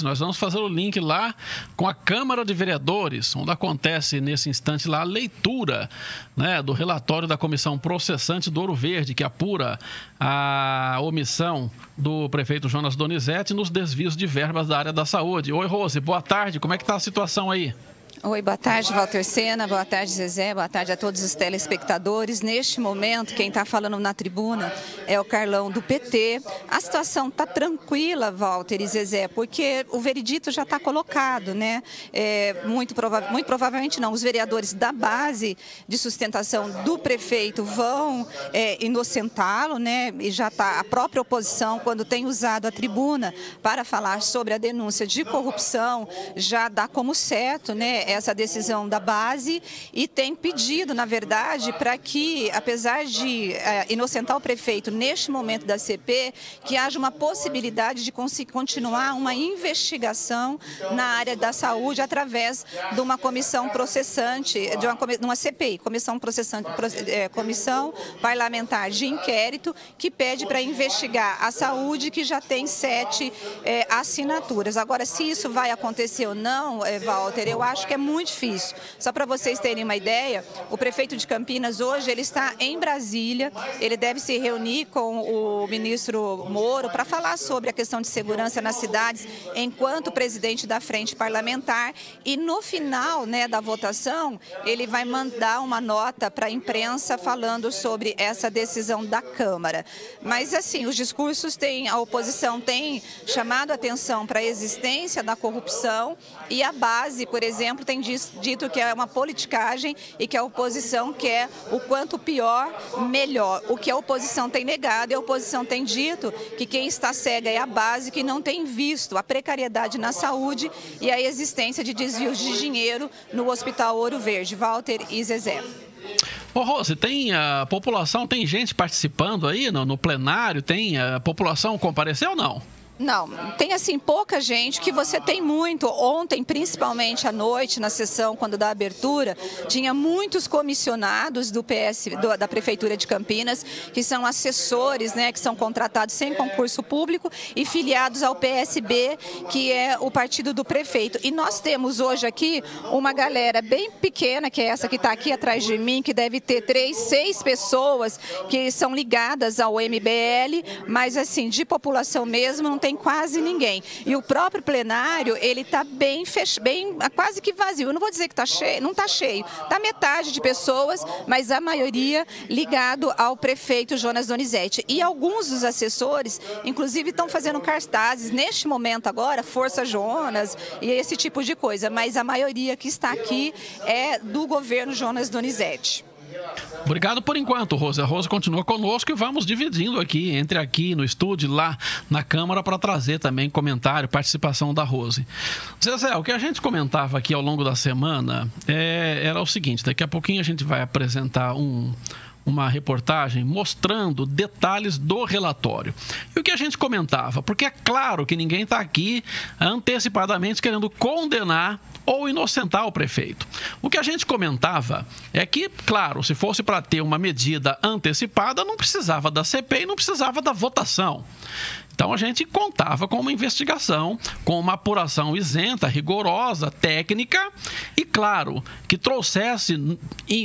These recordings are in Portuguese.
Nós vamos fazer o link lá com a Câmara de Vereadores, onde acontece nesse instante lá a leitura, né, do relatório da Comissão Processante do Ouro Verde, que apura a omissão do prefeito Jonas Donizete nos desvios de verbas da área da saúde. Oi, Rose, boa tarde. Como é que está a situação aí? Oi, boa tarde, Walter Sena, boa tarde, Zezé, boa tarde a todos os telespectadores. Neste momento, quem está falando na tribuna é o Carlão do PT. A situação está tranquila, Walter e Zezé, porque o veredito já está colocado, né? Muito provavelmente não, os vereadores da base de sustentação do prefeito vão inocentá-lo, né? E já está a própria oposição, quando tem usado a tribuna para falar sobre a denúncia de corrupção, já dá como certo, né, essa decisão da base, e tem pedido, na verdade, para que, apesar de inocentar o prefeito neste momento da CP, que haja uma possibilidade de continuar uma investigação na área da saúde através de uma comissão processante, de uma CPI, comissão processante, comissão parlamentar de inquérito, que pede para investigar a saúde, que já tem 7 assinaturas. Agora, se isso vai acontecer ou não, Walter, eu acho que é muito difícil. Só para vocês terem uma ideia, o prefeito de Campinas hoje ele está em Brasília, ele deve se reunir com o ministro Moro para falar sobre a questão de segurança nas cidades enquanto presidente da frente parlamentar, e no final, né, da votação ele vai mandar uma nota para a imprensa falando sobre essa decisão da Câmara. Mas assim, os discursos a oposição tem chamado a atenção para a existência da corrupção, e a base, por exemplo, tem dito que é uma politicagem e que a oposição quer o quanto pior, melhor. O que a oposição tem negado, e a oposição tem dito que quem está cega é a base, que não tem visto a precariedade na saúde e a existência de desvios de dinheiro no Hospital Ouro Verde. Walter e Zezé. Ô, Rose, tem a população, tem gente participando aí no plenário? Tem a população compareceu ou não? Não, tem assim pouca gente, que você tem muito. Ontem, principalmente à noite, na sessão, quando da abertura, tinha muitos comissionados da Prefeitura de Campinas, que são assessores, né, que são contratados sem concurso público e filiados ao PSB, que é o partido do prefeito. E nós temos hoje aqui uma galera bem pequena, que é essa que está aqui atrás de mim, que deve ter 3, 6 pessoas que são ligadas ao MBL, mas assim, de população mesmo, não tem quase ninguém. E o próprio plenário, ele está bem quase que vazio. Eu não vou dizer que está cheio, não está cheio. Está metade de pessoas, mas a maioria ligado ao prefeito Jonas Donizete. E alguns dos assessores, inclusive, estão fazendo cartazes neste momento agora, Força Jonas e esse tipo de coisa. Mas a maioria que está aqui é do governo Jonas Donizete. Obrigado por enquanto, Rose. A Rose continua conosco e vamos dividindo entre aqui no estúdio, lá na Câmara, para trazer também comentário, participação da Rose. Zezé, o que a gente comentava aqui ao longo da semana era o seguinte: daqui a pouquinho a gente vai apresentar uma reportagem mostrando detalhes do relatório. E o que a gente comentava? Porque é claro que ninguém está aqui antecipadamente querendo condenar ou inocentar o prefeito. O que a gente comentava é que, claro, se fosse para ter uma medida antecipada, não precisava da CPI, não precisava da votação. Então a gente contava com uma investigação, com uma apuração isenta, rigorosa, técnica e, claro, que trouxesse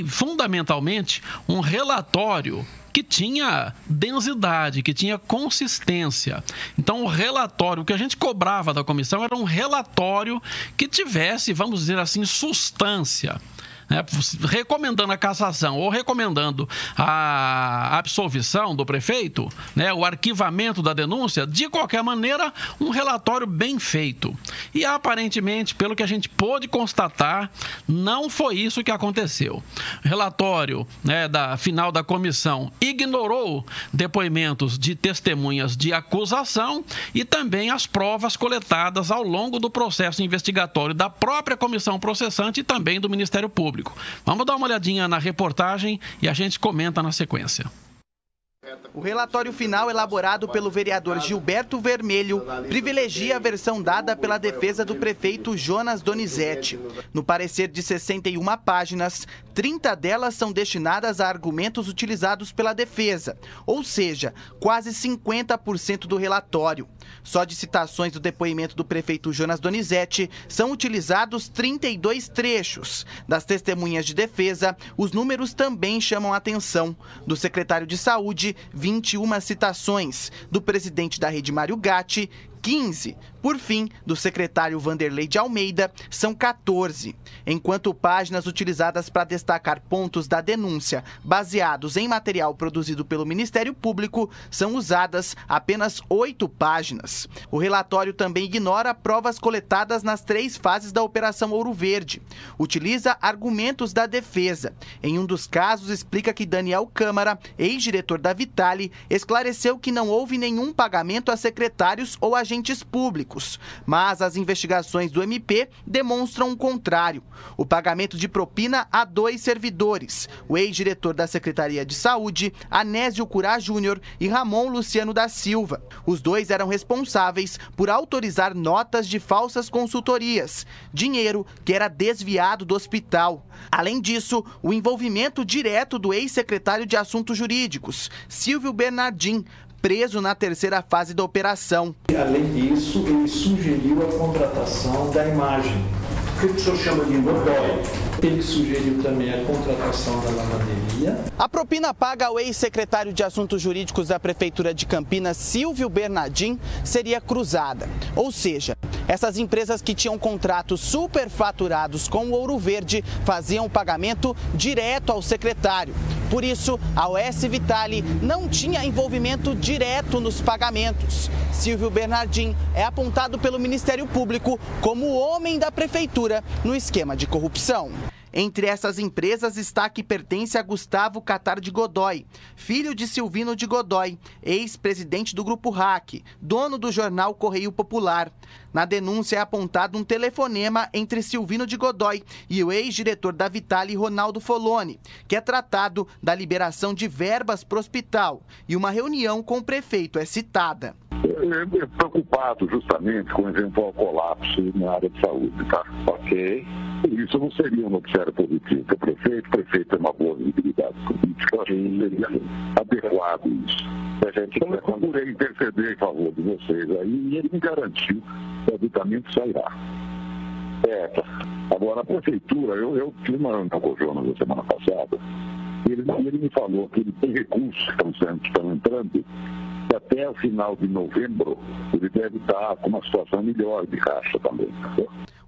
fundamentalmente um relatório que tinha densidade, que tinha consistência. Então, o relatório, o que a gente cobrava da comissão era um relatório que tivesse, vamos dizer assim, substância, né? Recomendando a cassação ou recomendando a absolvição do prefeito, né? O arquivamento da denúncia, de qualquer maneira, um relatório bem feito. E aparentemente, pelo que a gente pôde constatar, não foi isso que aconteceu. O relatório, né, final da comissão ignorou depoimentos de testemunhas de acusação e também as provas coletadas ao longo do processo investigatório da própria comissão processante e também do Ministério Público. Vamos dar uma olhadinha na reportagem e a gente comenta na sequência. O relatório final, elaborado pelo vereador Gilberto Vermelho, privilegia a versão dada pela defesa do prefeito Jonas Donizete. No parecer de 61 páginas, 30 delas são destinadas a argumentos utilizados pela defesa, ou seja, quase 50% do relatório. Só de citações do depoimento do prefeito Jonas Donizete, são utilizados 32 trechos. Das testemunhas de defesa, os números também chamam a atenção. Do secretário de Saúde, 21 citações. Do presidente da Rede Mário Gatti, 15. Por fim, do secretário Vanderlei de Almeida, são 14. Enquanto páginas utilizadas para destacar pontos da denúncia baseados em material produzido pelo Ministério Público são usadas apenas 8 páginas. O relatório também ignora provas coletadas nas 3 fases da Operação Ouro Verde. Utiliza argumentos da defesa. Em um dos casos, explica que Daniel Câmara, ex-diretor da Vitale, esclareceu que não houve nenhum pagamento a secretários ou agentes públicos, mas as investigações do MP demonstram o contrário. O pagamento de propina a 2 servidores, o ex-diretor da Secretaria de Saúde, Anésio Curá Júnior, e Ramon Luciano da Silva. Os 2 eram responsáveis por autorizar notas de falsas consultorias, dinheiro que era desviado do hospital. Além disso, o envolvimento direto do ex-secretário de Assuntos Jurídicos, Silvio Bernardim, preso na 3ª fase da operação. Além disso, ele sugeriu a contratação da imagem. O que o senhor chama de Godoy? Ele sugeriu também a contratação da lavanderia. A propina paga ao ex-secretário de Assuntos Jurídicos da Prefeitura de Campinas, Silvio Bernardim, seria cruzada. Ou seja, essas empresas que tinham contratos superfaturados com o Ouro Verde faziam o pagamento direto ao secretário. Por isso, a OS Vitale não tinha envolvimento direto nos pagamentos. Silvio Bernardim é apontado pelo Ministério Público como o homem da prefeitura no esquema de corrupção. Entre essas empresas está a que pertence a Gustavo Catar de Godoy, filho de Silvino de Godoy, ex-presidente do Grupo RAC, dono do jornal Correio Popular. Na denúncia é apontado um telefonema entre Silvino de Godoy e o ex-diretor da Vitale, Ronaldo Foloni, que é tratado da liberação de verbas para o hospital, e uma reunião com o prefeito é citada. Preocupado justamente com o eventual colapso na área de saúde, tá? Ok. Isso não seria um noticiário positivo para o prefeito tem uma boa visibilidade política, eu acho que seria adequado isso. Então eu procurei interceder em favor de vocês aí e ele me garantiu que o habitamento sairá. Agora a prefeitura, eu tive uma reunião com o Jonas na semana passada, e ele me falou que ele tem recursos que estão entrando, e até o final de novembro ele deve estar com uma situação melhor de caixa também.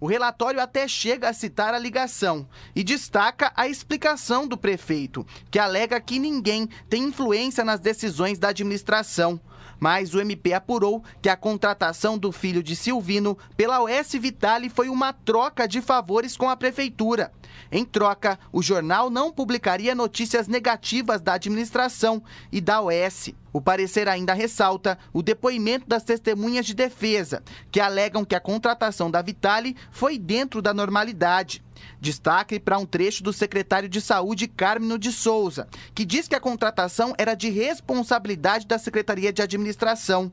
O relatório até chega a citar a ligação e destaca a explicação do prefeito, que alega que ninguém tem influência nas decisões da administração. Mas o MP apurou que a contratação do filho de Silvino pela OS Vitale foi uma troca de favores com a prefeitura. Em troca, o jornal não publicaria notícias negativas da administração e da OS. O parecer ainda ressalta o depoimento das testemunhas de defesa, que alegam que a contratação da Vitale foi dentro da normalidade. Destaque para um trecho do secretário de Saúde, Carmino de Souza, que diz que a contratação era de responsabilidade da Secretaria de Administração.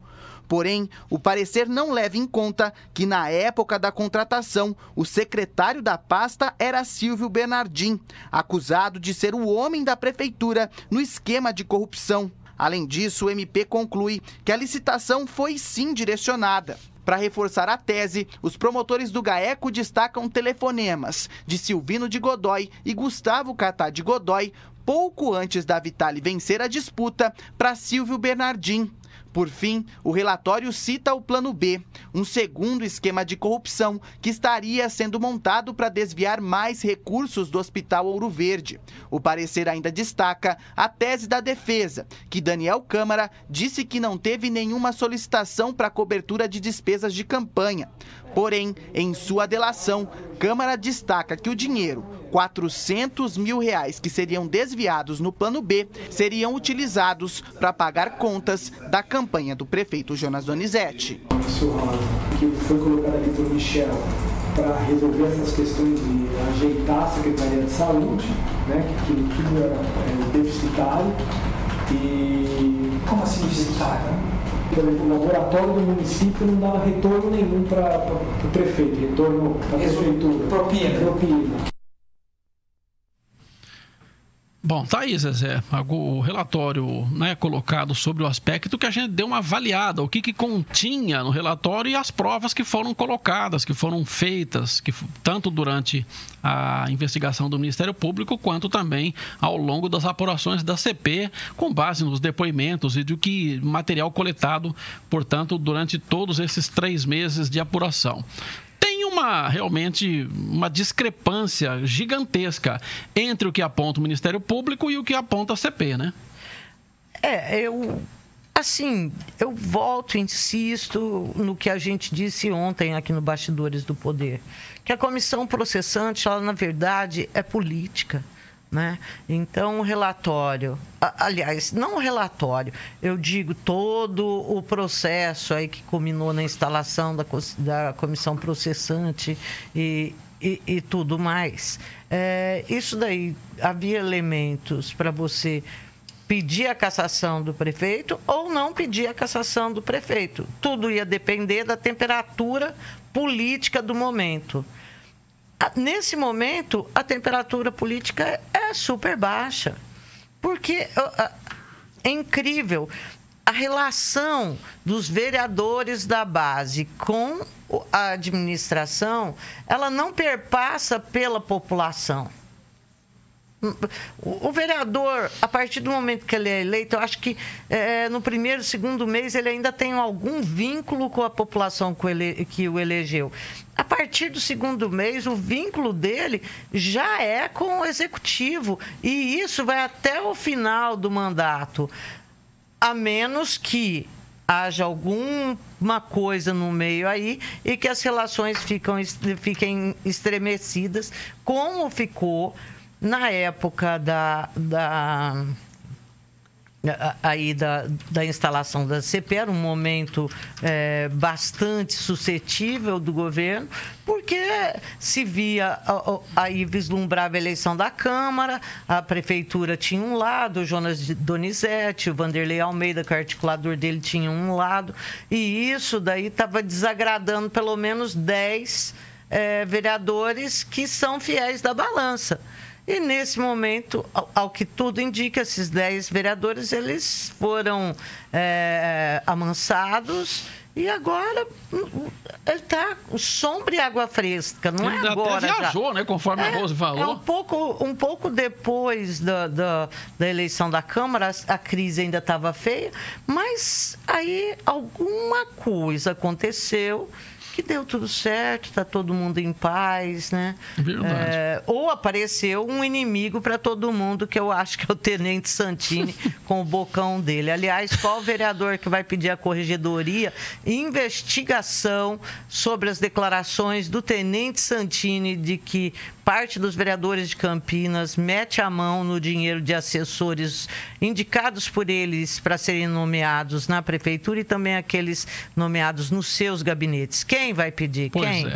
Porém, o parecer não leva em conta que, na época da contratação, o secretário da pasta era Silvio Bernardim, acusado de ser o homem da prefeitura no esquema de corrupção. Além disso, o MP conclui que a licitação foi sim direcionada. Para reforçar a tese, os promotores do GAECO destacam telefonemas de Silvino de Godoy e Gustavo Catar de Godoy, pouco antes da Vitale vencer a disputa, para Silvio Bernardim. Por fim, o relatório cita o Plano B, um segundo esquema de corrupção que estaria sendo montado para desviar mais recursos do Hospital Ouro Verde. O parecer ainda destaca a tese da defesa, que Daniel Câmara disse que não teve nenhuma solicitação para cobertura de despesas de campanha. Porém, em sua delação, Câmara destaca que o dinheiro, R$400 mil, que seriam desviados no Plano B, seriam utilizados para pagar contas da campanha do prefeito Jonas Donizete. O senhor Rosa, que foi colocado aqui por Michel para resolver essas questões de ajeitar a Secretaria de Saúde, né, que aquilo tudo era deficitário. E como assim visitar? Por exemplo, o laboratório do município não dava retorno nenhum para o prefeito, retorno para a prefeitura. Propina. Bom, tá aí, Zezé, o relatório, né, colocado sobre o aspecto que a gente deu uma avaliada, o que continha no relatório e as provas que foram colocadas, que foram feitas, tanto durante a investigação do Ministério Público, quanto também ao longo das apurações da CP, com base nos depoimentos e do que material coletado, portanto, durante todos esses 3 meses de apuração. Realmente uma discrepância gigantesca entre o que aponta o Ministério Público e o que aponta a CP, né? Eu volto e insisto no que a gente disse ontem aqui no Bastidores do Poder, que a comissão processante, ela, na verdade, é política, né? Então, o relatório, aliás, não o relatório, eu digo todo o processo aí que culminou na instalação da comissão processante e tudo mais. Isso daí, havia elementos para você pedir a cassação do prefeito ou não pedir a cassação do prefeito. Tudo ia depender da temperatura política do momento. Nesse momento, a temperatura política é super baixa, porque é incrível a relação dos vereadores da base com a administração, ela não perpassa pela população. O vereador, a partir do momento que ele é eleito, eu acho que no primeiro, segundo mês, ele ainda tem algum vínculo com a população que o elegeu. A partir do segundo mês, o vínculo dele já é com o executivo. E isso vai até o final do mandato. A menos que haja alguma coisa no meio aí e que as relações fiquem estremecidas, como ficou na época da instalação da CP. Era um momento bastante suscetível do governo, porque se via, aí vislumbrava a eleição da Câmara, a Prefeitura tinha um lado, o Jonas Donizete, o Vanderlei Almeida, que é o articulador dele, tinha um lado, e isso daí estava desagradando pelo menos 10 vereadores que são fiéis da balança. E, nesse momento, ao que tudo indica, esses 10 vereadores, eles foram amansados e agora ele está sombra e água fresca, não é agora. Ele até viajou, né, conforme a Rose falou. Um pouco depois da eleição da Câmara, a crise ainda estava feia, mas aí alguma coisa aconteceu que deu tudo certo, está todo mundo em paz, né? Verdade. Ou apareceu um inimigo para todo mundo, que eu acho que é o Tenente Santini, com o bocão dele. Aliás, qual vereador que vai pedir a corregedoria investigação sobre as declarações do Tenente Santini de que parte dos vereadores de Campinas mete a mão no dinheiro de assessores indicados por eles para serem nomeados na prefeitura e também aqueles nomeados nos seus gabinetes? Quem vai pedir? Pois Quem? É.